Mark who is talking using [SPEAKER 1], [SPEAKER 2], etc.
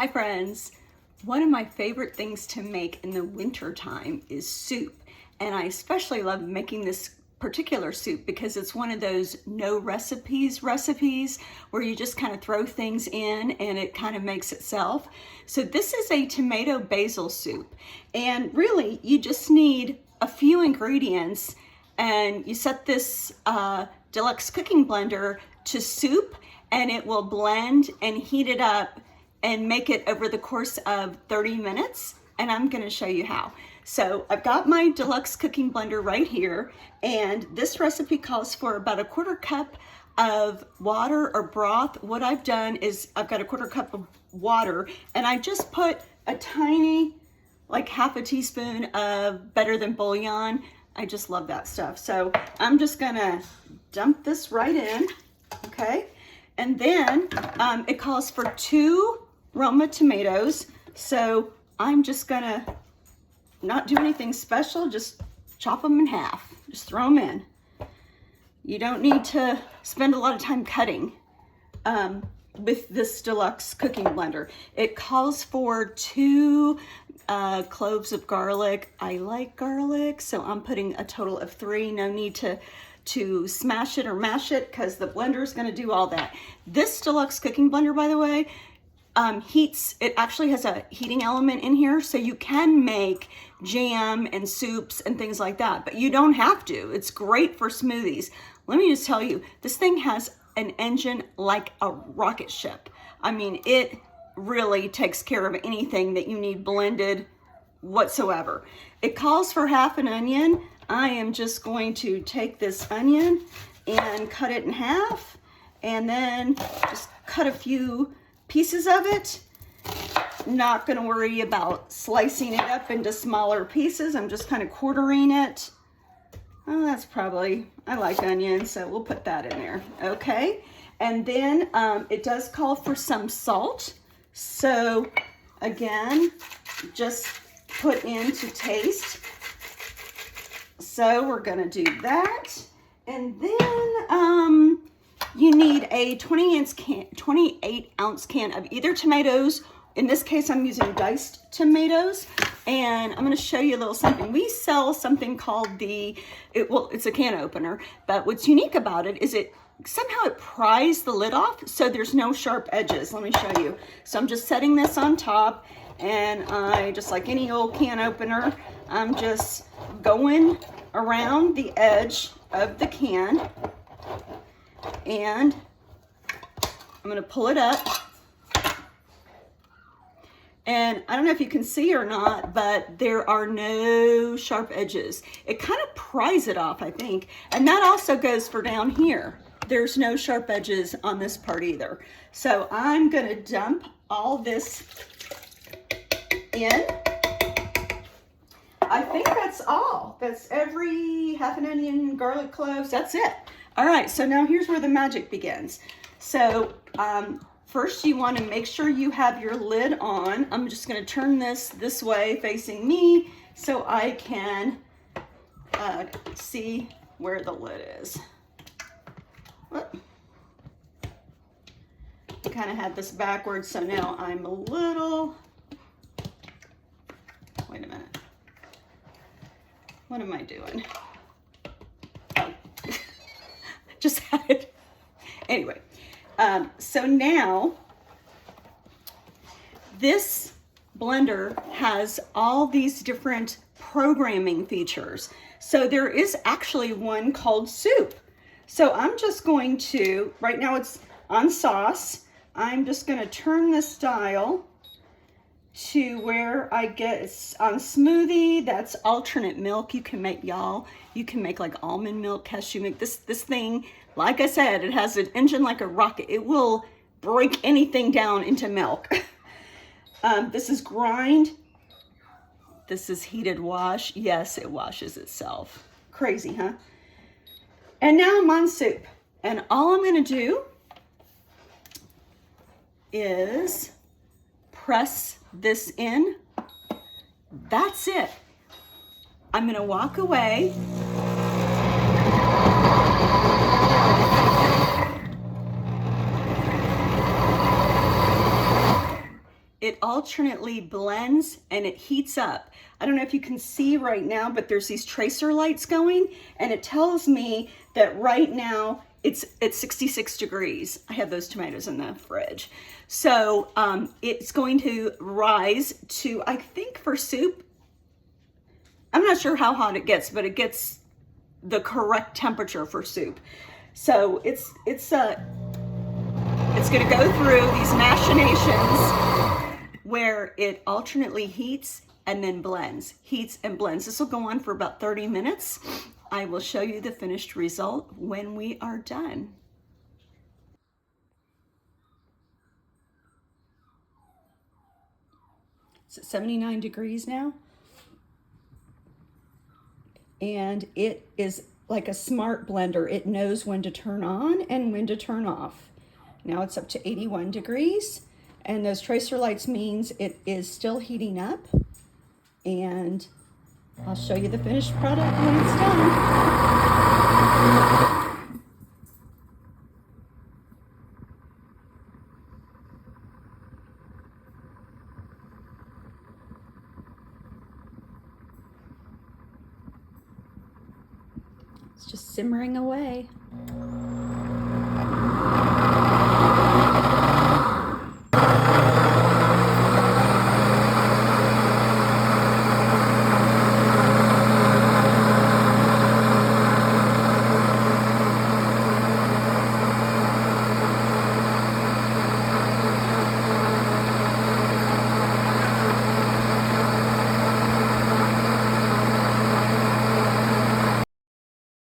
[SPEAKER 1] Hi friends! One of my favorite things to make in the winter time is soup. And I especially love making this particular soup because it's one of those no recipes where you just kind of throw things in and it kind of makes itself. So this is a tomato basil soup. And really you just need a few ingredients and you set this Deluxe cooking blender to soup and it will blend and heat it up and make it over the course of 30 minutes. And I'm gonna show you how. So I've got my Deluxe cooking blender right here, and this recipe calls for about a 1/4 cup of water or broth. What I've done is I've got a 1/4 cup of water and I just put a tiny, like 1/2 teaspoon of Better Than bouillon. I just love that stuff. So I'm just gonna dump this right in, okay? And then it calls for 2 Roma tomatoes. So I'm just gonna not do anything special, just chop them in half, just throw them in. You don't need to spend a lot of time cutting with this Deluxe cooking blender. It calls for 2 cloves of garlic. I like garlic, so I'm putting a total of 3. No need to smash it or mash it because the blender is going to do all that. This Deluxe cooking blender, by the way, heats. It actually has a heating element in here, so you can make jam and soups and things like that, but you don't have to. It's great for smoothies. Let me just tell you, this thing has an engine like a rocket ship. I mean, it really takes care of anything that you need blended whatsoever. It calls for 1/2 an onion. I am just going to take this onion and cut it in half, and then just cut a few pieces of it. Not going to worry about slicing it up into smaller pieces. I'm just kind of quartering it. Oh, that's probably, I like onions, so we'll put that in there. Okay, and then it does call for some salt. So again, just put in to taste. So we're going to do that. And then you need a 28 ounce can of either tomatoes. In this case, I'm using diced tomatoes, and I'm going to show you a little something. We sell something called it's a can opener, but what's unique about it is somehow it pries the lid off, so there's no sharp edges. Let me show you. So I'm just setting this on top, and I, just like any old can opener, I'm just going around the edge of the can, and I'm going to pull it up. And I don't know if you can see or not, but there are no sharp edges. It kind of pries it off, I think. And that also goes for down here. There's no sharp edges on this part either. So I'm going to dump all this in. I think that's all. That's every 1/2 an onion, garlic cloves. That's it. All right, so now here's where the magic begins. So first you want to make sure you have your lid on. I'm just going to turn this way facing me so I can see where the lid is. Whoop. I kind of had this backwards, so now I'm a little, wait a minute. What am I doing? Oh, just had it. Anyway, so now this blender has all these different programming features. So there is actually one called soup. So I'm just going to, right now it's on sauce. I'm just going to turn this dial to where I get on smoothie. That's alternate milk. You can make, y'all, you can make like almond milk, cashew milk. This thing, like I said, it has an engine like a rocket. It will break anything down into milk. This is grind. This is heated wash. Yes, it washes itself. Crazy, huh? And now I'm on soup. And all I'm going to do is press this in. That's it. I'm going to walk away. it alternately blends and it heats up. I don't know if you can see right now, but there's these tracer lights going, and it tells me that right now it's at 66 degrees. I have those tomatoes in the fridge. So it's going to rise to, I think for soup, I'm not sure how hot it gets, but it gets the correct temperature for soup. So it's going to go through these machinations where it alternately heats and then blends, heats and blends. This will go on for about 30 minutes. I will show you the finished result when we are done. It's at 79 degrees now. And it is like a smart blender. It knows when to turn on and when to turn off. Now it's up to 81 degrees, and those tracer lights means it is still heating up, and I'll show you the finished product when it's done. It's just simmering away.